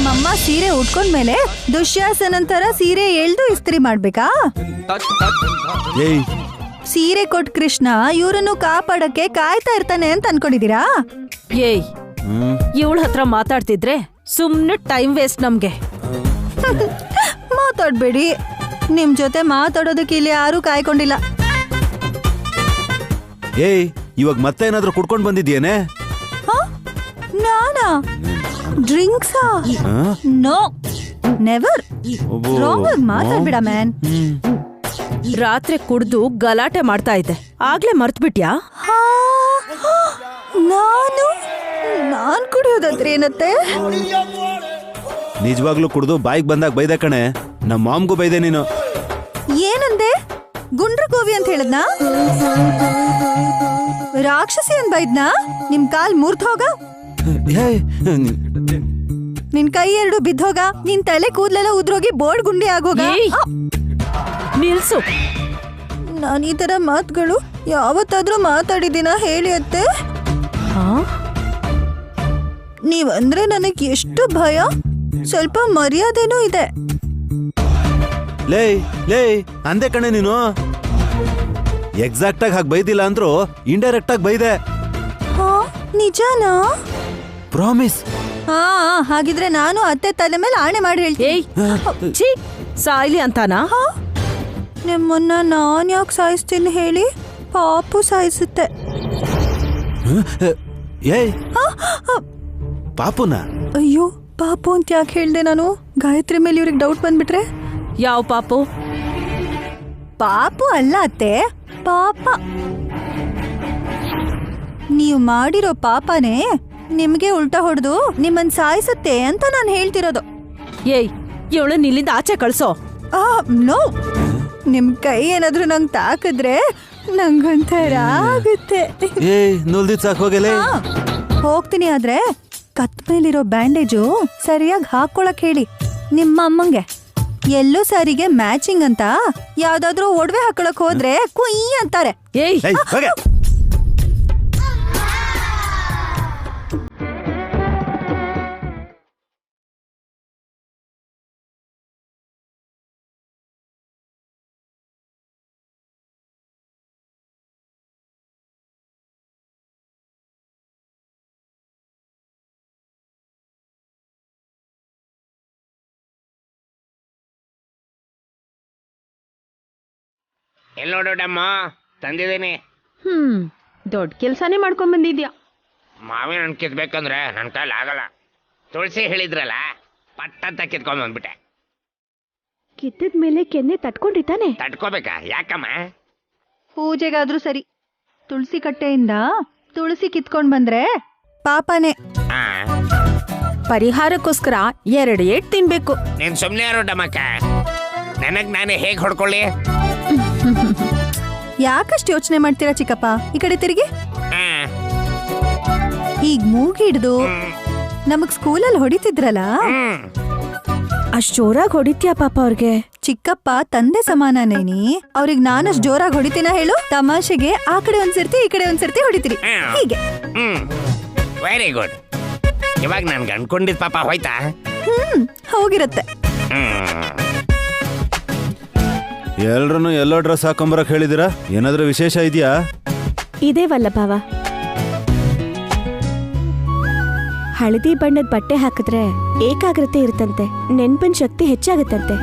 ನಿಮ್ಮಮ್ಮ ಸೀರೆ ಉಟ್ಕೊಂಡ್ಮೇಲೆ ದುಶ್ಯಾಸನಂತರ ಸೀರೆ ಎಳ್ದು ಇಸ್ತ್ರಿ ಮಾಡ್ಬೇಕಾ? ಏಯ್ ಸೀರೆ ಕೊಟ್ ಕೃಷ್ಣ ಇವ್ರನ್ನು ಕಾಪಾಡಕ್ಕೆ ಕಾಯ್ತಾ ಇರ್ತಾನೆ ಅಂತ ಅನ್ಕೊಂಡಿದೀರಾ? ಏಯ್, ಇವಳ ಹತ್ರ ಮಾತಾಡ್ತಿದ್ರೆ ಸುಮ್ನೆ ಟೈಮ್ ವೇಸ್ಟ್ ನಮ್ಗೆ. ಮಾತಾಡ್ಬೇಡಿ, ನಿಮ್ ಜೊತೆ ಮಾತಾಡೋದಕ್ಕೆ ಇಲ್ಲಿ ಯಾರು ಕಾಯ್ಕೊಂಡಿಲ್ಲ. ಏಯ್ ಇವಾಗ ಮತ್ತೆ ಏನಾದ್ರೂ ಕುಡ್ಕೊಂಡ್ ಬಂದಿದ್ಯೇನೆ? ನಾನಾ? ಡ್ರಿಂಕ್ಸಾ? No, never. ರಾಂಗ್ ಮಾತಾಡ್ಬೇಡ ಮ್ಯಾನ್. ರಾತ್ರಿ ಕುಡ್ದು ಗಲಾಟೆ ಮಾಡ್ತಾ ಇದ್ದೆ, ಆಗ್ಲೇ ಮರ್ತ್ಬಿಟ್ಯಾ? ನಾನ್ ಕುಡಿಯೋದಾದ್ರೆ ಏನತ್ತೆ? ನಿಜವಾಗ್ಲೂ ಕುಡ್ದು ಬಾಯಿಗೆ ಬಂದಾಗ ಬೈದೆ ಕಣೆ. ನಮ್ಮ ಮಾಮ್ಗೂ ಬೈದೆ ನೀನು. ಏನಂದೆ? ಗುಂಡ್ರ ಗೋವಿ ಅಂತ ಹೇಳದ್ನಾ? ರಾಕ್ಷಸಿ ಅಂತ ಬೈದ್ನಾ? ನಿಮ್ ಕಾಲ್ ಮುರ್ದ್ ಹೋಗ, ನಿನ್ ಕೈ ಎರಡು ಬಿದ್ದೋಗ, ನಿನ್ ತಲೆ ಕೂದ್ಲೆಲ್ಲ ಉದ್ರೋಗಿ ಬೋರ್ಡ್ ಗುಂಡಿ ಆಗೋಗ. ನಿಲ್ಸು. ನಾನು ಈ ತರ ಮಾತುಗಳು ಯಾವತ್ತಾದ್ರೂ ಮಾತಾಡಿದ್ದೀನ ಹೇಳಿ ಅತ್ತೆ? ನೀವಂದ್ರೆ ನನಗೆ ಎಷ್ಟು ಭಯ, ಸ್ವಲ್ಪ ಮರ್ಯಾದೆನೂ ಇದೆ. ಲೇ ಲೇ ಅಂದೆ ಕಣೆ ನೀನು. ಎಕ್ಸಾಕ್ಟ್ ಆಗಿ ಹಾಗೆ ಬೈದಿಲ್ಲ ಅಂದ್ರೂ ಇಂಡೈರೆಕ್ಟ್ ಆಗಿ ಬೈದೆ. ನಿಜಾನಾ? ಪ್ರಾಮಿಸ್. ಹಾಗಿದ್ರೆ ನಾನು ಅತ್ತೆ ತಲೆ ಮೇಲೆ ಆಣೆ ಮಾಡಿ ಹೇಳ್ತೀನಿ. ಸಾಯ್ಲಿ ಅಂತಾನಾ? ನಿಮ್ಮನ್ನ ನಾನ್ ಯಾಕೆ ಸಾಯಿಸ್ತೀನಿ ಹೇಳಿ? ಪಾಪು ಸಾಯಿಸುತ್ತೆ. ಏಯ್ ಪಾಪುನ? ಅಯ್ಯೋ, ಪಾಪು ಅಂತ ಯಾಕೆ ಹೇಳ್ದೆ ನಾನು? ಗಾಯತ್ರಿ ಮೇಲೆ ಇವ್ರಿಗೆ ಡೌಟ್ ಬಂದ್ಬಿಟ್ರೆ? ಯಾವ ಪಾಪು? ಪಾಪು ಅಲ್ಲ ಅತ್ತೆ, ಪಾಪ. ನೀವು ಮಾಡಿರೋ ಪಾಪನೇ ನಿಮ್ಗೆ ಉಲ್ಟಾ ಹೊಡೆದು ನಿಮ್ಮನ್ ಸಾಯಿಸುತ್ತೆ ಅಂತ ನಾನು ಹೇಳ್ತಿರೋದು. ಏಯ್, ಇವಳನ್ನ ಇಲ್ಲಿಂದ ಆಚೆ ಕಳ್ಸೋ. ನೋ, ನಿಮ್ ಕೈ ಏನಾದ್ರೂ ನಂಗೆ ತಾಕಿದ್ರೆ ನಂಗೊಂಥರ ಆಗುತ್ತೆ. ಏಯ್ ನುಲ್ದಿದ್ ಸಾಕು ಹೋಗಲೇ. ಹೋಗ್ತೀನಿ, ಆದ್ರೆ ಕತ್ ಮೇಲಿರೋ ಬ್ಯಾಂಡೇಜು ಸರಿಯಾಗಿ ಹಾಕೊಳಕ್ ಹೇಳಿ ನಿಮ್ಮ ಅಮ್ಮಂಗೆ. ಎಲ್ಲೋ ಸಾರಿಗೆ ಮ್ಯಾಚಿಂಗ್ ಅಂತ ಯಾವ್ದಾದ್ರೂ ಒಡವೆ ಹಾಕೊಳಕ್ ಹೋದ್ರೆ ಕುಯ್ ಅಂತಾರೆ. ಏಯ್ ಹೋಗೆ. ಎಲ್ಲಿ ನೋಡೋಡಮ್ಮ, ತಂದಿದ್ದೀನಿ. ದೊಡ್ಡ ಕೆಲ್ಸಾನೇ ಮಾಡ್ಕೊಂಡ್ ಬಂದಿದ್ಯಾ. ಮಾವಿನ ಹಣ್ಣು ಕಿತ್ಬೇಕಂದ್ರೆ ನನ್ನ ಕೈಲಿ ಆಗಲ್ಲ. ತುಳಸಿ ಹೇಳಿದ್ರಲ್ಲ, ಪಟ್ಟಂತ ಕಿತ್ಕೊಂಡ್ ಬಂದ್ಬಿಟ್ಟೆ. ಕಿತ್ತದ ಮೇಲೆ ಕೆನ್ನೆ ತಟ್ಕೊಂಡಿದ್ದಾನೆ. ತಟ್ಕೋಬೇಕಾ? ಯಾಕಮ್ಮ? ಪೂಜೆಗಾದ್ರೂ ಸರಿ, ತುಳಸಿ ಕಟ್ಟೆಯಿಂದ ತುಳಸಿ ಕಿತ್ಕೊಂಡ್ ಬಂದ್ರೆ ಪಾಪನೇ. ಪರಿಹಾರಕ್ಕೋಸ್ಕರ 2 ಏಟ್ ತಿನ್ಬೇಕು. ನೀನ್ ಸುಮ್ನೆ ಯಾರೋಡಮ್ಮಕ್ಕ, ನನಗ್ ನಾನೇ ಹೇಗ್ ಹೊಡ್ಕೊಳ್ಳಿ? ಯಾಕಷ್ಟು ಯೋಚನೆ ಮಾಡ್ತೀರಾ ಚಿಕ್ಕಪ್ಪ? ಈ ಕಡೆ ತಿರುಗಿ. ಈಗ ಮೂಗಿ ಹಿಡ್ದು ನಮಗ್ ಸ್ಕೂಲಲ್ಲಿ ಹೊಡಿತಿದ್ರಲ್ಲ, ಅಷ್ಟ್ ಜೋರಾಗಿ ಹೊಡಿತ್ಯಾ ಪಾಪ ಅವ್ರಿಗೆ? ಚಿಕ್ಕಪ್ಪ ತಂದೆ ಸಮಾನನೇನಿ, ಅವ್ರಿಗೆ ನಾನಷ್ಟು ಜೋರಾಗಿ ಹೊಡಿತೀನ ಹೇಳು? ತಮಾಷೆಗೆ ಆ ಕಡೆ ಒಂದ್ಸರ್ತಿ ಈ ಕಡೆ ಒಂದ್ಸರ್ತಿ ಹೊಡಿತೀರಿ, ಹೀಗೆ. Very good. ಇವಾಗ ನನ್ಗೆ ಅನ್ಕೊಂಡಿದ್ ಪಾಪ ಹೋಯ್ತಾ? ಹೋಗಿರತ್ತೆ. ಎಲ್ರನ್ನು ಎಲ್ಲೋ ಡ್ರೆಸ್ ಹಾಕೊಂಬರಕ್ ಹೇಳಿದಿರಾ? ಏನಾದ್ರೂ ವಿಶೇಷ ಇದೆಯಾ? ಇದೇ ವಲ್ಲಭಾವ, ಹಳದಿ ಬಣ್ಣದ ಬಟ್ಟೆ ಹಾಕಿದ್ರೆ ಏಕಾಗ್ರತೆ ಇರುತ್ತಂತೆ, ನೆನ್ಪಿನ ಶಕ್ತಿ ಹೆಚ್ಚಾಗುತ್ತಂತೆ.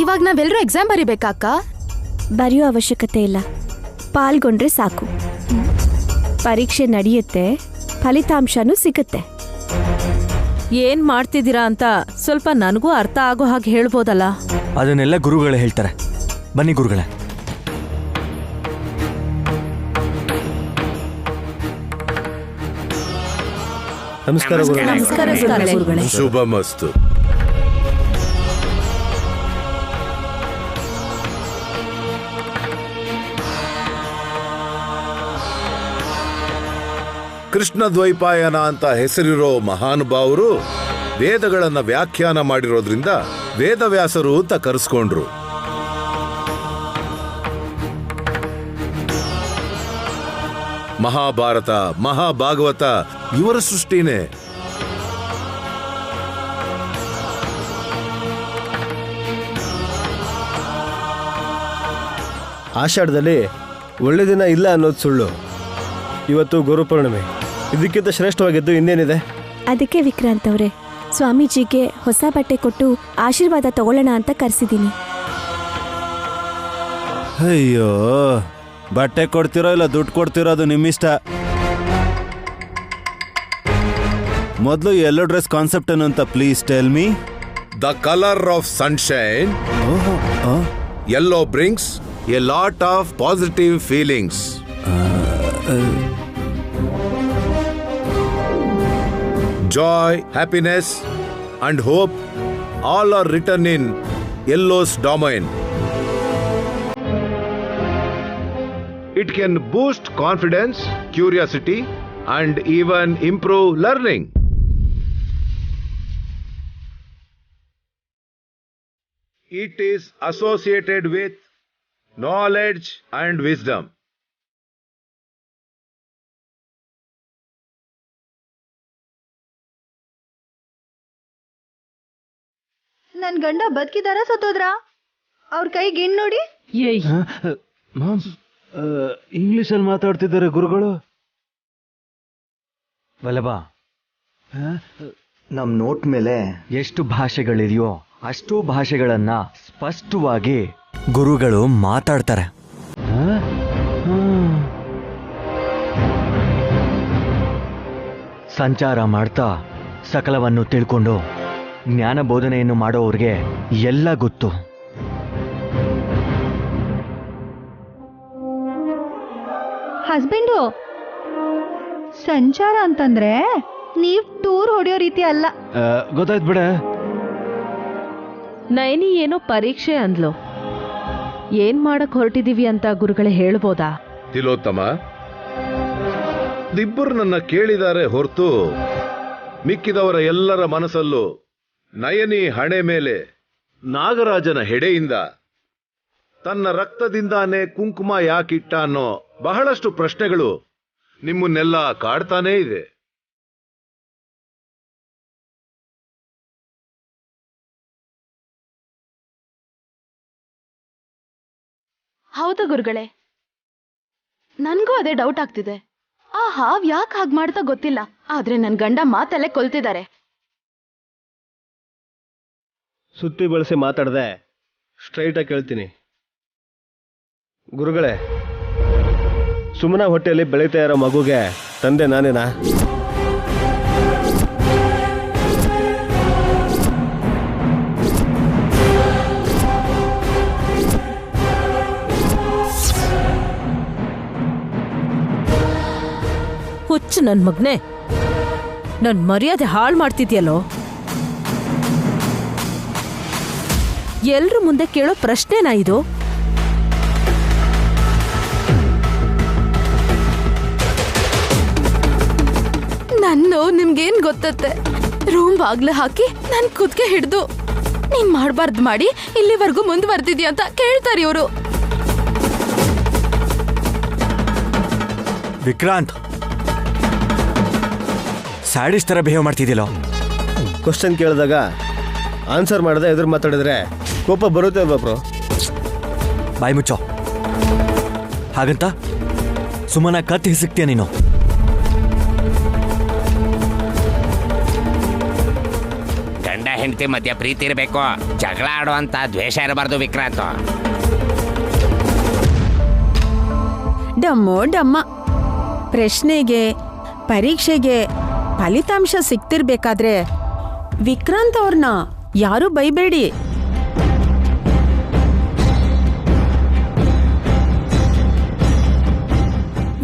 ಇವಾಗ ನಾವೆಲ್ಲರೂ ಎಕ್ಸಾಮ್ ಬರಿಬೇಕಾಕ? ಬರೆಯೋ ಅವಶ್ಯಕತೆ ಇಲ್ಲ, ಪಾಲ್ಗೊಂಡ್ರೆ ಸಾಕು. ಪರೀಕ್ಷೆ ನಡೆಯುತ್ತೆ, ಫಲಿತಾಂಶನೂ ಸಿಗುತ್ತೆ. ಏನ್ ಮಾಡ್ತಿದ್ದೀರಾ ಅಂತ ಸ್ವಲ್ಪ ನನಗೂ ಅರ್ಥ ಆಗೋ ಹಾಗೆ ಹೇಳ್ಬೋದಲ್ಲ? ಅದನ್ನೆಲ್ಲ ಗುರುಗಳೇ ಹೇಳ್ತಾರೆ. ಬನ್ನಿ ಗುರುಗಳೇ. ನಮಸ್ಕಾರ ಗುರುಗಳೇ. ಶುಭ ಮಸ್ತು. ಕೃಷ್ಣ ದ್ವೈಪಾಯನ ಅಂತ ಹೆಸರಿರೋ ಮಹಾನುಭಾವರು ವೇದಗಳನ್ನ ವ್ಯಾಖ್ಯಾನ ಮಾಡಿರೋದ್ರಿಂದ ವೇದವ್ಯಾಸರು ಅಂತ ಕರೆಸ್ಕೊಂಡ್ರು. ಮಹಾಭಾರತ ಮಹಾಭಾಗವತ ಇವರ ಸೃಷ್ಟಿನೇ. ಆಷಾಢದಲ್ಲಿ ಒಳ್ಳೆ ದಿನ ಇಲ್ಲ ಅನ್ನೋದು ಸುಳ್ಳು. ಇವತ್ತು ಗುರುಪೂರ್ಣಿಮೆ, ಇದಕ್ಕಿಂತ ಶ್ರೇಷ್ಠವಾಗಿದ್ದು ಇನ್ನೇನಿದೆ? ಅದಕ್ಕೆ ವಿಕ್ರಾಂತ್ ಅವರೇ, ಸ್ವಾಮೀಜಿಗೆ ಹೊಸ ಬಟ್ಟೆ ಕೊಟ್ಟು ಆಶೀರ್ವಾದ ತಗೊಳ್ಳೋಣ ಅಂತ ಕರೆಸಿದ್ದೀನಿ. ಅಯ್ಯೋ, ಬಟ್ಟೆ ಕೊಡ್ತಿರೋ ಇಲ್ಲ ದುಡ್ಡು ಕೊಡ್ತಿರೋ ಅದು ನಿಮ್ಮಿಷ್ಟ. ಮೊದಲು ಯೆಲ್ಲೋ ಡ್ರೆಸ್ ಕಾನ್ಸೆಪ್ಟ್ ಏನು ಅಂತ please tell me. The colour of sunshine. Yellow brings A lot of positive feelings. Joy, happiness and hope all are written in yellow's domain. It can boost confidence, curiosity and even improve learning. It is associated with knowledge and wisdom. ನನ್ ಗಂಡ ಬದುಕಿದಾರ ಸತ್ತೋದ್ರಾ? ಅವ್ರ ಕೈ ಗಿಣ್ ನೋಡಿ. ಇಂಗ್ಲಿಷಲ್ಲಿ ಮಾತಾಡ್ತಿದ್ದಾರೆ ಗುರುಗಳು. ವಲ್ಲಭ, ನಮ್ note ಮೇಲೆ ಎಷ್ಟು ಭಾಷೆಗಳಿದೆಯೋ ಅಷ್ಟು ಭಾಷೆಗಳನ್ನ ಸ್ಪಷ್ಟವಾಗಿ ಗುರುಗಳು ಮಾತಾಡ್ತಾರೆ. ಸಂಚಾರ ಮಾಡ್ತಾ ಸಕಲವನ್ನು ತಿಳ್ಕೊಂಡು ಜ್ಞಾನ ಬೋಧನೆಯನ್ನು ಮಾಡೋವ್ರಿಗೆ ಎಲ್ಲ ಗೊತ್ತು. ಹಸ್ಬೆಂಡು, ಸಂಚಾರ ಅಂತಂದ್ರೆ ನೀವ್ ಟೂರ್ ಹೊಡೆಯೋ ರೀತಿ ಅಲ್ಲ. ಗೊತ್ತಾಯ್ತು ಬಿಡ. ನೈನಿ ಏನೋ ಪರೀಕ್ಷೆ ಅಂದ್ಲು. ಏನ್ ಮಾಡಕ್ ಹೊರಟಿದೀವಿ ಅಂತ ಗುರುಗಳೇ ಹೇಳ್ಬೋದಾ? ತಿಲೋತ್ತಮ, ಇಬ್ಬರು ನನ್ನ ಕೇಳಿದ್ದಾರೆ ಹೊರತು ಮಿಕ್ಕಿದವರ ಎಲ್ಲರ ಮನಸ್ಸಲ್ಲೂ ನಯನಿ ಹಣೆ ಮೇಲೆ ನಾಗರಾಜನ ಹೆಡೆಯಿಂದ ತನ್ನ ರಕ್ತದಿಂದಾನೇ ಕುಂಕುಮ ಯಾಕಿಟ್ಟ ಅನ್ನೋ ಬಹಳಷ್ಟು ಪ್ರಶ್ನೆಗಳು ನಿಮ್ಮನ್ನೆಲ್ಲ ಕಾಡ್ತಾನೇ ಇದೆ. ಹೌದಾ ಗುರುಗಳೇ, ನನ್ಗೂ ಅದೇ ಡೌಟ್ ಆಗ್ತಿದೆ. ಆ ಹಾವ್ ಯಾಕೆ ಹಾಗೆ ಮಾಡ್ತಾ ಗೊತ್ತಿಲ್ಲ, ಆದ್ರೆ ನನ್ ಗಂಡ ಮಾತಲ್ಲೇ ಕೊಲ್ತಿದ್ದಾರೆ. ಸುತ್ತಿ ಬಳಸಿ ಮಾತಾಡದೆ ಸ್ಟ್ರೈಟಾಗಿ ಕೇಳ್ತೀನಿ. ಗುರುಗಳೇ, ಸುಮ್ಮನ ಹೊಟ್ಟೆಯಲ್ಲಿ ಬೆಳೀತಾ ಇರೋ ಮಗುಗೆ ತಂದೆ ನಾನೇನಾ? ಹುಚ್ಚು ನನ್ ಮಗ್ನೆ, ನನ್ ಮರ್ಯಾದೆ ಹಾಳು ಮಾಡ್ತಿದ್ಯಲ್ಲೋ. ಎಲ್ರ ಮುಂದೆ ಕೇಳೋ ಪ್ರಶ್ನೆನಾ ಇದು? ನನ್ನ ನಿಮ್ಗೇನ್ ಗೊತ್ತತ್ತೆ? ರೂಮ್ ಬಾಗ್ಲು ಹಾಕಿ ನನ್ ಕುದ್ಕೆ ಹಿಡ್ದು ನೀನ್ ಮಾಡ್ಬಾರ್ದು ಮಾಡಿ ಇಲ್ಲಿವರೆಗೂ ಮುಂದುವರೆದಿದ್ಯಾ ಅಂತ ಕೇಳ್ತಾರೆ ಇವರು. ವಿಕ್ರಾಂತ್, ಸ್ಯಾಡಿಸ್ ತರ ಬಿಹೇವ್ ಮಾಡ್ತಿದ್ಯಲ್ಲೋ. ಕ್ವಶನ್ ಕೇಳಿದಾಗ ಆನ್ಸರ್ ಮಾಡದೆ ಎದುರು ಮಾತಾಡಿದ್ರೆ ಕೋಪ ಬರುತ್ತೆ ಅಲ್ವಾ ಬ್ರೋ? ಬಾಯಿ ಮುಚ್ಚೋ. ಹಾಗಂತ ಸುಮ್ಮನ ಕತ್ತಿ ಹಿಸುಕ್ತೀಯ ನೀನು? ಗಂಡ ಹೆಂಡತಿ ಮಧ್ಯ ಪ್ರೀತಿ ಇರಬೇಕು, ಜಗಳ ಆಡುವಂತ ದ್ವೇಷ ಇರಬಾರ್ದು ವಿಕ್ರಾಂತ್. ಡಮ್ಮೋ ಡಮ್ಮ. ಪ್ರಶ್ನೆಗೆ ಪರೀಕ್ಷೆಗೆ ಫಲಿತಾಂಶ ಸಿಕ್ತಿರ್ಬೇಕಾದ್ರೆ ವಿಕ್ರಾಂತ್ ಅವ್ರನ್ನ ಯಾರೂ ಬೈಬೇಡಿ.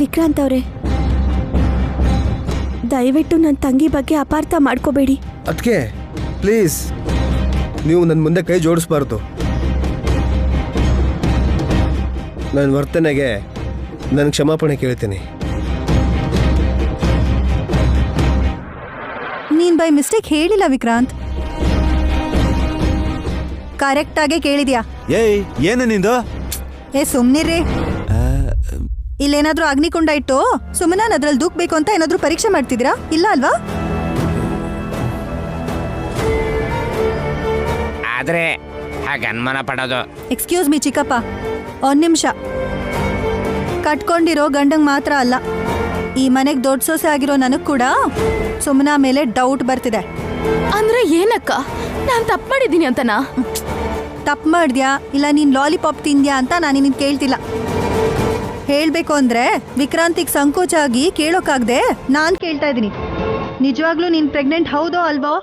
ವಿಕ್ರಾಂತ್ ಅವರೇ, ದಯವಿಟ್ಟು ನನ್ನ ತಂಗಿ ಬಗ್ಗೆ ಅಪಾರ್ಥ ಮಾಡ್ಕೋಬೇಡಿ. ಅದಕ್ಕೆ ಪ್ಲೀಸ್ ನೀವು ನನ್ನ ಮುಂದೆ ಕೈ ಜೋಡಿಸ್ಬಾರ್ದು. ನನ್ನ ವರ್ತನೆಗೆ ನಾನು ಕ್ಷಮಾಪಣೆ ಕೇಳ್ತೀನಿ. ನೀನ್ ಬೈ ಮಿಸ್ಟೇಕ್ ಹೇಳಿಲ್ಲ ವಿಕ್ರಾಂತ್, ಕರೆಕ್ಟ್ ಆಗೇ ಕೇಳಿದ್ಯಾ. ಏಯ್, ಏನು ನಿಂದು? ಸುಮ್ನಿರ್ರಿ. ಇಲ್ಲೇನಾದ್ರೂ ಅಗ್ನಿಕುಂಡ ಇಟ್ಟು ಸುಮ್ಮನೆ ಅದ್ರಲ್ಲಿ ದೂಕ್ಬೇಕು ಅಂತ ಏನಾದ್ರೂ ಪರೀಕ್ಷೆ ಮಾಡ್ತಿದ್ದೀರಾ? ಇಲ್ಲ ಅಲ್ವಾ? ಆದ್ರೆ ಹಾಗೆ ಅನುಮಾನ ಪಡೋದು. ಎಕ್ಸ್ಕ್ಯೂಸ್ ಮೀ ಚಿಕ್ಕಪ್ಪ, ಒಂದ್ ನಿಮಿಷ. ಕಟ್ಕೊಂಡಿರೋ ಗಂಡಂಗ್ ಮಾತ್ರ ಅಲ್ಲ, ಈ ಮನೆಗ್ ದೊಡ್ಡ ಸೊಸೆ ಆಗಿರೋ ನನಗ್ ಕೂಡ ಸುಮ್ಮನ ಮೇಲೆ ಡೌಟ್ ಬರ್ತಿದೆ. ಅಂದ್ರೆ ಏನಕ್ಕ? ನಾನ್ ತಪ್ಪು ಮಾಡಿದ್ದೀನಿ ಅಂತನಾ? ತಪ್ಪು ಮಾಡ್ದ್ಯಾ ಇಲ್ಲ ನೀನ್ ಲಾಲಿಪಾಪ್ ತಿಂದ್ಯಾ ಅಂತ ನಾನು ನಿನ್ ಕೇಳ್ತಿಲ್ಲ. ಹೇಳ್ಬೇಕು ಅಂದ್ರೆ ವಿಕ್ರಾಂತಿಗ್ ಸಂಕೋಚ ಆಗಿ ಕೇಳೋಕಾಗ್ದೆ ನಾನ್ ಕೇಳ್ತಾ ಇದೀನಿ. ನಿಜವಾಗ್ಲೂ ನೀನ್ ಪ್ರೆಗ್ನೆಂಟ್ ಹೌದೋ ಅಲ್ವೋ?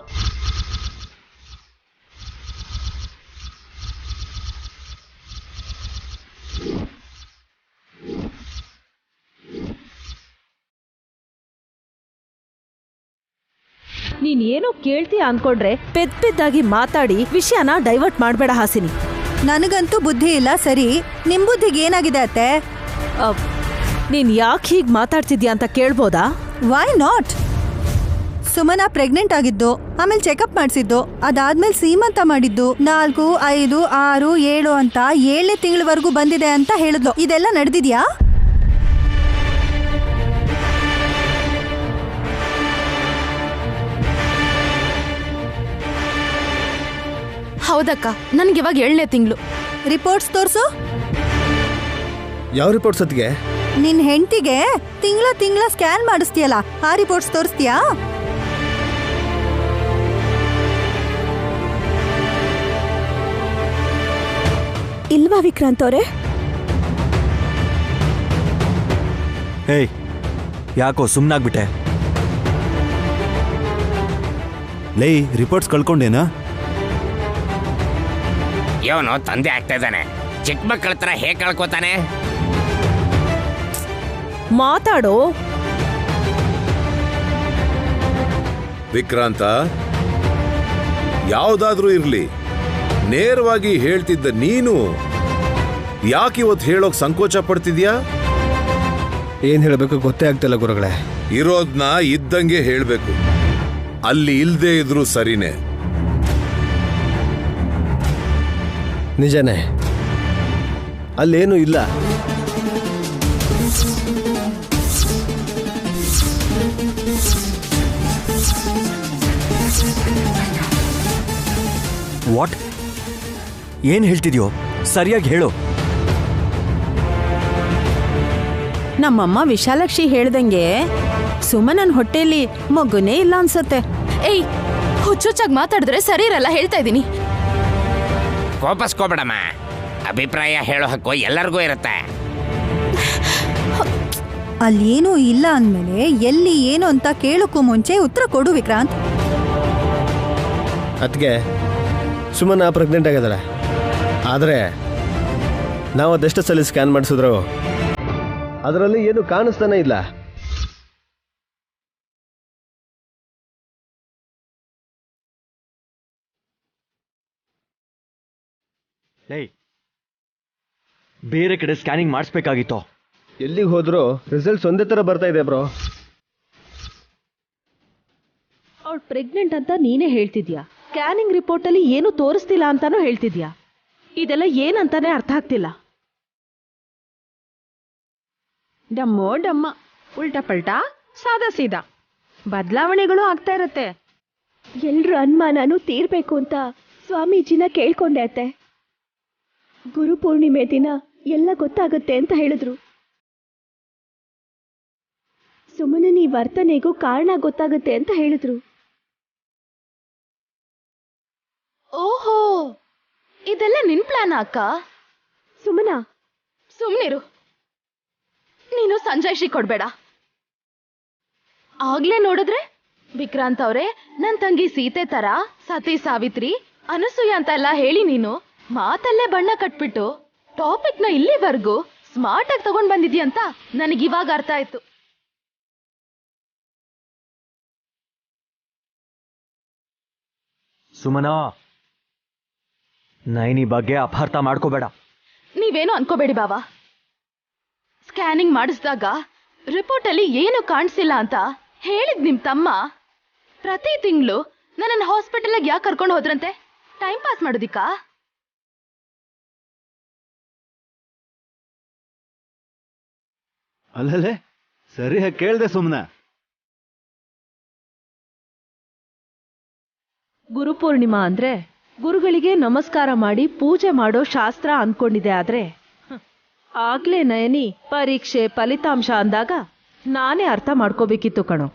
ನೀನ್ ಏನೋ ಕೇಳ್ತೀಯ ಅನ್ಕೊಂಡ್ರೆ ಪೆದ್ದಾಗಿ ಮಾತಾಡಿ ವಿಷಯನ ಡೈವರ್ಟ್ ಮಾಡ್ಬೇಡ ಹಾಸಿನಿ. ನನಗಂತೂ ಬುದ್ಧಿ ಇಲ್ಲ. ಸರಿ, ನಿಮ್ ಬುದ್ಧಿಗೆ ಏನಾಗಿದೆ ಅತ್ತೆ? ನೀನ್ ಯಾಕೆ ಹೀಗ್ ಮಾತಾಡ್ತಿದ್ಯಾ ಅಂತ ಕೇಳ್ಬೋದಾ? Why not? ಸುಮನ ಪ್ರೆಗ್ನೆಂಟ್ ಆಗಿದ್ದು, ಆಮೇಲೆ ಚೆಕಪ್ ಮಾಡಿಸಿದ್ದು, ಅದಾದ್ಮೇಲೆ ಸೀಮಂತ ಮಾಡಿದ್ದು, 4, 5, 6, 7 ಅಂತ 7ನೇ ತಿಂಗಳವರೆಗೂ ಬಂದಿದೆ ಅಂತ ಹೇಳಿದ್ಲು. ಇದೆಲ್ಲ ನಡೆದಿದ್ಯಾ? ಹೌದಕ್ಕ, ನನ್ಗೆ ಇವಾಗ 7ನೇ ತಿಂಗಳು. ರಿಪೋರ್ಟ್ಸ್ ತೋರ್ಸು. ಯಾವ ರಿಪೋರ್ಟ್ಸ್ ಅತ್ತಿಗೆ? ನಿನ್ ಹೆಂಡತಿಗೆ ತಿಂಗಳ ಸ್ಕ್ಯಾನ್ ಮಾಡಿಸ್ತೀಯಲ್ಲ, ಆ ರಿಪೋರ್ಟ್ಸ್ ತೋರಿಸ್ತೀಯಾ? ಇಲ್ವಾ ವಿಕ್ರಾಂತ್ ಅವರೇ? ಹೇಯ್, ಯಾಕೋ ಸುಮ್ಮನಾಗ್ಬಿಟ್ಟೆ? ಲೈ, ರಿಪೋರ್ಟ್ಸ್ ಕಳ್ಕೊಂಡೇನಾ? ಇವನು ತಂದೆ ಆಗ್ತಾ ಇದ್ದಾನೆ, ಚಿಕ್ಕ ಮಕ್ಕಳ ತರ ಹೇಗೆ ಕಳ್ಕೊತಾನೆ? ಮಾತಾಡೋ. ವಿಕ್ರಾಂತ, ಯಾವುದಾದ್ರೂ ಇರ್ಲಿ, ನೇರವಾಗಿ ಹೇಳ್ತಿದ್ದ ನೀನು ಯಾಕೆ ಇವತ್ತು ಹೇಳೋಕ್ ಸಂಕೋಚ ಪಡ್ತಿದ್ಯಾ? ಏನ್ ಹೇಳಬೇಕು ಗೊತ್ತೇ ಆಗ್ತಿಲ್ಲ ಗುರುಗಳೇ. ಇರೋದ್ನ ಇದ್ದಂಗೆ ಹೇಳ್ಬೇಕು, ಅಲ್ಲಿ ಇಲ್ದೇ ಇದ್ರು ಸರಿನೇ. ನಿಜನೇ, ಅಲ್ಲೇನೂ ಇಲ್ಲ. ವಾಟ್? ಏನ್ ಹೇಳ್ತಿದ್ಯೋ? ಸರಿಯಾಗಿ ಹೇಳು. ನಮ್ಮಮ್ಮ ವಿಶಾಲಾಕ್ಷಿ ಹೇಳ್ದಂಗೆ ಸುಮನನ್ ಹೊಟ್ಟೆಲಿ ಮಗುನೇ ಇಲ್ಲ ಅನ್ಸತ್ತೆ. ಏಯ್, ಹುಚ್ಚುಚ್ಚಾಗಿ ಮಾತಾಡಿದ್ರೆ ಸರಿ ಇರಲ್ಲ, ಹೇಳ್ತಾ ಇದ್ದೀನಿ. ಕೋಪಸ್ಕೋಬೇಡಮ್ಮ, ಅಭಿಪ್ರಾಯ ಹೇಳೋ ಹಕ್ಕು ಎಲ್ಲರಿಗೂ ಇರುತ್ತೆ. ಅಲ್ಲೇನೂ ಇಲ್ಲ ಅಂದ್ಮೇಲೆ ಎಲ್ಲಿ ಏನು ಅಂತ ಕೇಳೋಕ್ಕೂ ಮುಂಚೆ ಉತ್ತರ ಕೊಡು ವಿಕ್ರಾಂತ್. ಅದಕ್ಕೆ ಸುಮನ ಪ್ರೆಗ್ನೆಂಟ್ ಆಗಿದ್ದಾಳೆ, ಆದರೆ ನಾವು ಅದೆಷ್ಟು ಸಲ ಸ್ಕ್ಯಾನ್ ಮಾಡಿಸಿದ್ರು ಅದರಲ್ಲಿ ಏನು ಕಾಣಿಸ್ತಾನೆ ಇಲ್ಲ. ಬೇರೆ ಕಡೆ ಸ್ಕ್ಯಾನಿಂಗ್ ಮಾಡಿಸ್ಬೇಕಾಗಿತ್ತು. ಎಲ್ಲಿಗೆ ಹೋದ್ರು ರಿಸಲ್ಟ್ಸ್ ಒಂದೇ ಥರ ಬರ್ತಾ ಇದೆ ಬ್ರೋ. ಅವಳು ಪ್ರೆಗ್ನೆಂಟ್ ಅಂತ ನೀನೇ ಹೇಳ್ತಿದ್ಯಾ, ಸ್ಕ್ಯಾನಿಂಗ್ ರಿಪೋರ್ಟ್ ಅಲ್ಲಿ ಏನು ತೋರಿಸ್ತಿಲ್ಲ ಅಂತಾನೂ ಹೇಳ್ತಿದ್ಯಾ. ಇದೆಲ್ಲ ಏನಂತಾನೆ ಅರ್ಥ ಆಗ್ತಿಲ್ಲ. ಡಮ್ಮೋ ಡಮ್ಮ, ಉಲ್ಟಾ ಪಲ್ಟಾ, ಸಾದಾ ಸೀದಾ ಬದಲಾವಣೆಗಳು ಆಗ್ತಾ ಇರತ್ತೆ. ಎಲ್ರ ಅನುಮಾನನೂ ತೀರ್ಬೇಕು ಅಂತ ಸ್ವಾಮೀಜಿನ ಕೇಳ್ಕೊಂಡೆ ಅತ್ತೆ. ಗುರುಪೂರ್ಣಿಮೆ ದಿನ ಎಲ್ಲ ಗೊತ್ತಾಗುತ್ತೆ ಅಂತ ಹೇಳಿದ್ರು. ಸುಮ್ಮನೆ ಈ ವರ್ತನೆಗೂ ಕಾರಣ ಗೊತ್ತಾಗುತ್ತೆ ಅಂತ ಹೇಳಿದ್ರು. ಓಹೋ, ಇದೆಲ್ಲ ನಿನ್ ಪ್ಲಾನ್ ಅಕ್ಕ? ಸುಮನ, ಸುಮ್ನಿರು. ನೀನು ಸಂಜಾಯಿಷಿ ಕೊಡ್ಬೇಡ. ಆಗ್ಲೇ ನೋಡಿದ್ರೆ ವಿಕ್ರಾಂತ್ ಅವ್ರೆ, ನನ್ ತಂಗಿ ಸೀತೆ ತರ ಸತಿ ಸಾವಿತ್ರಿ ಅನಸೂಯ ಅಂತ ಎಲ್ಲ ಹೇಳಿ ನೀನು ಮಾತಲ್ಲೇ ಬಣ್ಣ ಕಟ್ಬಿಟ್ಟು ಟಾಪಿಕ್ ನ ಇಲ್ಲಿವರೆಗೂ ಸ್ಮಾರ್ಟ್ ಆಗಿ ತಗೊಂಡ್ ಬಂದಿದ್ಯಂತ ನನಗಿವಾಗ ಅರ್ಥ ಆಯ್ತು. ಸುಮನಾ, ನೈನಿ ಬಗ್ಗೆ ಅಪಾರ್ಥ ಮಾಡ್ಕೋಬೇಡ. ನೀವೇನು ಅನ್ಕೋಬೇಡಿ ಬಾವಾ. ಸ್ಕ್ಯಾನಿಂಗ್ ಮಾಡಿಸಿದಾಗ ರಿಪೋರ್ಟ್ ಅಲ್ಲಿ ಏನು ಕಾಣಿಸಿಲ್ಲ ಅಂತ ಹೇಳಿದ್ ನಿಮ್ ತಮ್ಮ ಪ್ರತಿ ತಿಂಗಳು ನನ್ನ ಹಾಸ್ಪಿಟಲ್ಗೆ ಯಾಕೆ ಕರ್ಕೊಂಡು ಹೋದ್ರಂತೆ? Time pass ಮಾಡೋದಿಕ್ಕ? ಅಲ್ಲಲ್ಲೇ ಸರಿಯಾಗಿ ಕೇಳ್ದೆ ಸುಮ್ಮನೆ. ಗುರುಪೂರ್ಣಿಮಾ ಅಂದ್ರೆ ಗುರುಗಳಿಗೆ ನಮಸ್ಕಾರ ಮಾಡಿ ಪೂಜೆ ಮಾಡೋ ಶಾಸ್ತ್ರ ಅನ್ಕೊಂಡಿದೆ. ಆದ್ರೆ ಆಗ್ಲೇ ನಯನಿ ಪರೀಕ್ಷೆ ಫಲಿತಾಂಶ ಅಂದಾಗ ನಾನೇ ಅರ್ಥ ಮಾಡ್ಕೋಬೇಕಿತ್ತು ಕಣೋ.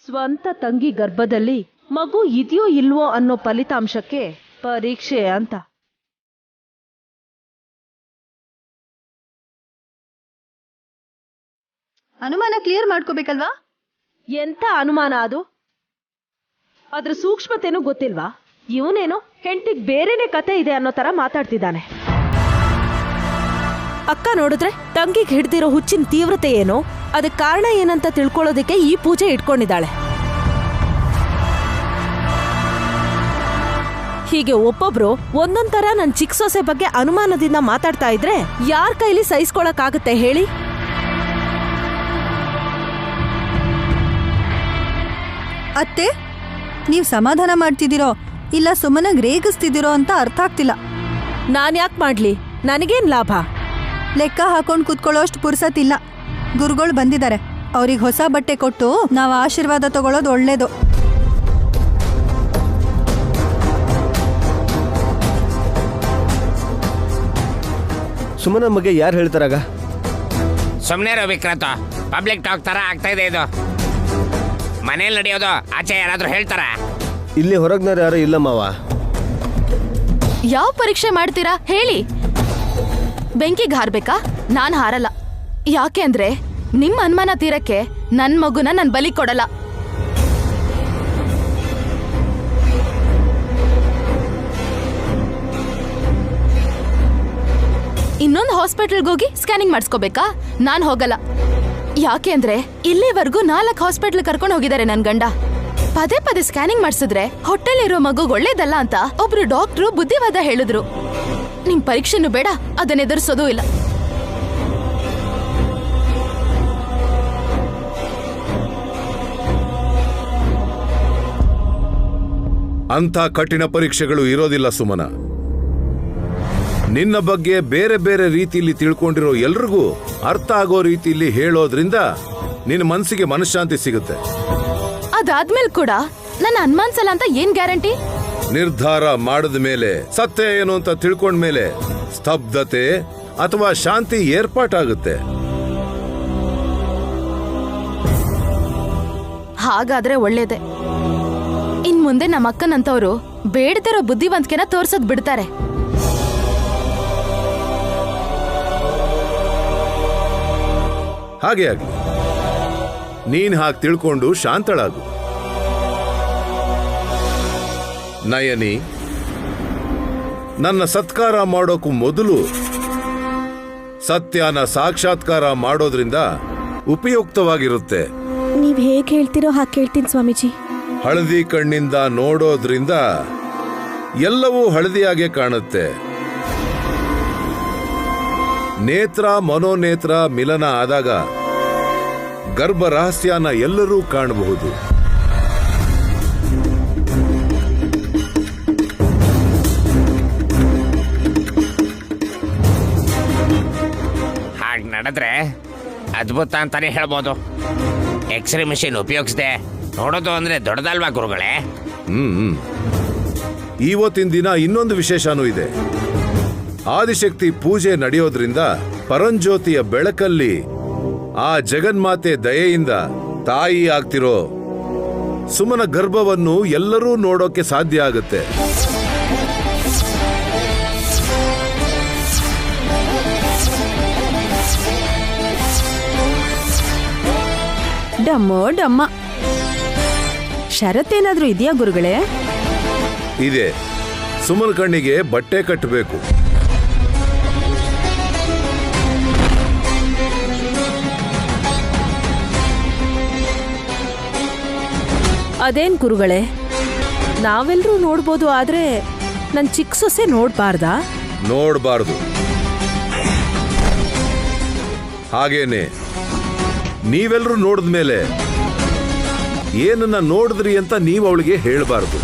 ಸ್ವಂತ ತಂಗಿ ಗರ್ಭದಲ್ಲಿ ಮಗು ಇದೆಯೋ ಇಲ್ವೋ ಅನ್ನೋ ಫಲಿತಾಂಶಕ್ಕೆ ಪರೀಕ್ಷೆ ಅಂತ. ಅನುಮಾನ ಕ್ಲಿಯರ್ ಮಾಡ್ಕೋಬೇಕಲ್ವಾ? ಎಂತ ಅನುಮಾನ ಅದು? ಅದ್ರ ಸೂಕ್ಷ್ಮತೆನೂ ಗೊತ್ತಿಲ್ವಾ? ಇವನೇನೋ ಹೆಂಡತಿಗ್ ಬೇರೆನೆ ಕತೆ ಇದೆ ಅನ್ನೋ ತರ ಮಾತಾಡ್ತಿದ್ದಾನೆ. ಅಕ್ಕ ನೋಡಿದ್ರೆ ತಂಗಿಗೆ ಹಿಡ್ದಿರೋ ಹುಚ್ಚಿನ ತೀವ್ರತೆ ಏನೋ ಅದಕ್ಕೆ ಕಾರಣ ಏನಂತ ತಿಳ್ಕೊಳ್ಳೋದಕ್ಕೆ ಈ ಪೂಜೆ ಇಟ್ಕೊಂಡಿದ್ದಾಳೆ. ಹೀಗೆ ಒಬ್ಬೊಬ್ರು ಒಂದೊಂದರ ನನ್ ಚಿಕ್ಕ ಸೊಸೆ ಬಗ್ಗೆ ಅನುಮಾನದಿಂದ ಮಾತಾಡ್ತಾ ಇದ್ರೆ ಯಾರ್ ಕೈಲಿ ಸಹಿಸ್ಕೊಳಕ್ಕಾಗತ್ತೆ ಹೇಳಿ? ಅತ್ತೆ, ನೀವು ಸಮಾಧಾನ ಮಾಡ್ತಿದ್ದೀರೋ ಇಲ್ಲ ಸುಮ್ಮನಾಗಿ ರೇಗಿಸ್ತಿದ್ದೀರೋ ಅಂತ ಅರ್ಥ ಆಗ್ತಿಲ್ಲ. ನಾನ್ ಯಾಕೆ ಮಾಡ್ಲಿ? ನನಗೇನ್ ಲಾಭ? ಲೆಕ್ಕ ಹಾಕೊಂಡು ಕೂತ್ಕೊಳ್ಳೋಷ್ಟು ಪುರ್ಸತ್ತಿಲ್ಲ. ಗುರುಗಳು ಬಂದಿದ್ದಾರೆ, ಅವ್ರಿಗೆ ಹೊಸ ಬಟ್ಟೆ ಕೊಟ್ಟು ನಾವು ಆಶೀರ್ವಾದ ತಗೊಳ್ಳೋದು ಒಳ್ಳೇದು. ಸುಮ್ಮನ ಬಗ್ಗೆ ಯಾರು ಹೇಳ್ತಾರಾಗ? ಸುಮ್ಮನೆ ಇರೋ ವಿಕ್ರಾಂತ್, ಪಬ್ಲಿಕ್ ಟಾಕ್ ತರ ಆಗ್ತಾ ಇದೆ ಇದು. ಮನೇಲಿ ನಡೆಯೋದು ಆಚೆ ಯಾರಾದ್ರೂ ಹೇಳ್ತಾರ? ಇಲ್ಲಿ ಹೊರಗ್ನವ್ರು ಯಾರು ಇಲ್ಲ ಮಾವ. ಯಾವ ಪರೀಕ್ಷೆ ಮಾಡ್ತೀರಾ ಹೇಳಿ? ಬೆಂಕಿಗೆ ಹಾರ್ಬೇಕಾ? ನಾನ್ ಹಾರಲ್ಲ. ಯಾಕೆ ಅಂದ್ರೆ ನಿಮ್ಮ ಅನುಮಾನ ತೀರಕ್ಕೆ ನನ್ ಮಗುನ ನನ್ ಬಲಿ ಕೊಡಲ್ಲ. ಇನ್ನೊಂದು ಹಾಸ್ಪಿಟಲ್ಗೆ ಹೋಗಿ ಸ್ಕ್ಯಾನಿಂಗ್ ಮಾಡಿಸ್ಕೋಬೇಕಾ? ನಾನ್ ಹೋಗಲ್ಲ. ಯಾಕೆ ಅಂದ್ರೆ ಇಲ್ಲಿವರೆಗೂ 4 ಹಾಸ್ಪಿಟಲ್ ಕರ್ಕೊಂಡು ಹೋಗಿದ್ದಾರೆ ನನ್ ಗಂಡ. ಪದೇ ಪದೇ ಸ್ಕ್ಯಾನಿಂಗ್ ಮಾಡಿಸಿದ್ರೆ ಹೊಟ್ಟೆಲಿರೋ ಮಗು ಒಳ್ಳೇದಲ್ಲ ಅಂತ ಒಬ್ರು ಡಾಕ್ಟ್ರು ಬುದ್ಧಿವಾದ ಹೇಳಿದ್ರು. ನಿಮ್ ಪರೀಕ್ಷೆನೂ ಬೇಡ, ಅದನ್ನ ಎದುರಿಸೋದೂ ಇಲ್ಲ. ಅಂಥ ಕಠಿಣ ಪರೀಕ್ಷೆಗಳು ಇರೋದಿಲ್ಲ ಸುಮನ. ನಿನ್ನ ಬಗ್ಗೆ ಬೇರೆ ಬೇರೆ ರೀತಿಯಲ್ಲಿ ತಿಳ್ಕೊಂಡಿರೋ ಎಲ್ರಿಗೂ ಅರ್ಥ ಆಗೋ ರೀತಿಯಲ್ಲಿ ಹೇಳೋದ್ರಿಂದ ನಿನ್ನ ಮನಸ್ಸಿಗೆ ಮನಃಶಾಂತಿ ಸಿಗುತ್ತೆ. ಅದಾದ್ಮೇಲೆ ಕೂಡ ನನ್ನ ಅನುಮಾನಿಸಲ್ಲ ಅಂತ ಏನ್ ಗ್ಯಾರಂಟಿ? ನಿರ್ಧಾರ ಮಾಡಿದ ಮೇಲೆ, ಸತ್ಯ ಏನು ಅಂತ ತಿಳ್ಕೊಂಡ್ಮೇಲೆ ಸ್ತಬ್ಧತೆ ಅಥವಾ ಶಾಂತಿ ಏರ್ಪಾಟಾಗುತ್ತೆ. ಹಾಗಾದ್ರೆ ಒಳ್ಳೇದೆ. ಇನ್ ಮುಂದೆ ನಮ್ಮ ಅಕ್ಕನಂತವ್ರು ಬೇಡದಿರೋ ಬುದ್ಧಿವಂತಿಕೆನ ತೋರ್ಸೋದ್ ಬಿಡ್ತಾರೆ. ಹಾಗೆ ಆಗ್ಲಿ. ನೀನ್ ಹಾಗೆ ತಿಳ್ಕೊಂಡು ಶಾಂತಳಾಗು. ನಯನಿ, ನನ್ನ ಸತ್ಕಾರ ಮಾಡೋಕು ಮೊದಲು ಸತ್ಯನ ಸಾಕ್ಷಾತ್ಕಾರ ಮಾಡೋದ್ರಿಂದ ಉಪಯುಕ್ತವಾಗಿರುತ್ತೆ. ನೀವ್ ಹೇಗ್ ಹೇಳ್ತಿರೋ ಹಾಗೆ ಕೇಳ್ತೀನಿ ಸ್ವಾಮೀಜಿ. ಹಳದಿ ಕಣ್ಣಿಂದ ನೋಡೋದ್ರಿಂದ ಎಲ್ಲವೂ ಹಳದಿಯಾಗೆ ಕಾಣುತ್ತೆ. ನೇತ್ರ ಮನೋನೇತ್ರ ಮಿಲನ ಆದಾಗ ಗರ್ಭ ರಹಸ್ಯನ ಎಲ್ಲರೂ ಕಾಣಬಹುದು. ಹಾಗೆ ನಡೆದ್ರೆ ಅದ್ಭುತ ಅಂತಾನೆ ಹೇಳ್ಬೋದು. ಎಕ್ಸ್ರೇ ಮಿಷಿನ್ ಉಪಯೋಗಿಸ್ದೆ ನೋಡೋದು ಅಂದ್ರೆ ದೊಡ್ಡದಲ್ವಾ ಗುರುಗಳೇ? ಇವತ್ತಿನ ದಿನ ಇನ್ನೊಂದು ವಿಶೇಷನೂ ಇದೆ. ಆದಿಶಕ್ತಿ ಪೂಜೆ ನಡೆಯೋದ್ರಿಂದ ಪರಂಜ್ಯೋತಿಯ ಬೆಳಕಲ್ಲಿ ಆ ಜಗನ್ಮಾತೆ ದಯೆಯಿಂದ ತಾಯಿ ಆಗ್ತಿರೋ ಸುಮನ ಗರ್ಭವನ್ನು ಎಲ್ಲರೂ ನೋಡೋಕೆ ಸಾಧ್ಯ ಆಗುತ್ತೆ. ಡಮ್ಮೋ ಡಮ್ಮ. ಷರತ್ತೇನಾದ್ರೂ ಇದೆಯಾ ಗುರುಗಳೇ? ಇದೆ. ಸುಮನ ಕಣ್ಣಿಗೆ ಬಟ್ಟೆ ಕಟ್ಟಬೇಕು. ಅದೇನ್ ಗುರುಗಳೇ, ನಾವೆಲ್ಲರೂ ನೋಡ್ಬೋದು, ಆದ್ರೆ ನನ್ ಚಿಕ್ಕ ಸೊಸೆ ನೋಡ್ಬಾರ್ದಾ? ನೋಡ್ಬಾರ್ದು. ಹಾಗೇನೆ ನೀವೆಲ್ಲರೂ ನೋಡಿದ್ಮೇಲೆ ಏನನ್ನ ನೋಡಿದ್ರಿ ಅಂತ ನೀವು ಅವಳಿಗೆ ಹೇಳಬಾರ್ದು.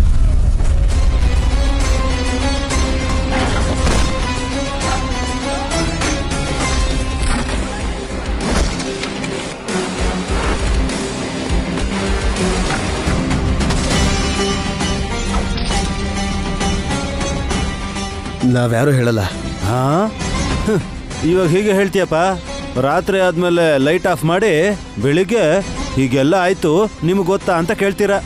ನಾವ್ಯಾರು ಹೇಳಲ್ಲ. ಹಾ ಇವಾಗ ಹೀಗೆ ಹೇಳ್ತೀಯಪ್ಪ. ರಾತ್ರಿ ಆದ್ಮೇಲೆ ಲೈಟ್ ಆಫ್ ಮಾಡಿ ಬೆಳಿಗ್ಗೆ ಹೀಗೆಲ್ಲ ಆಯ್ತು ನಿಮ್ಗೆ ಗೊತ್ತಾ ಅಂತ ಕೇಳ್ತೀರಾ.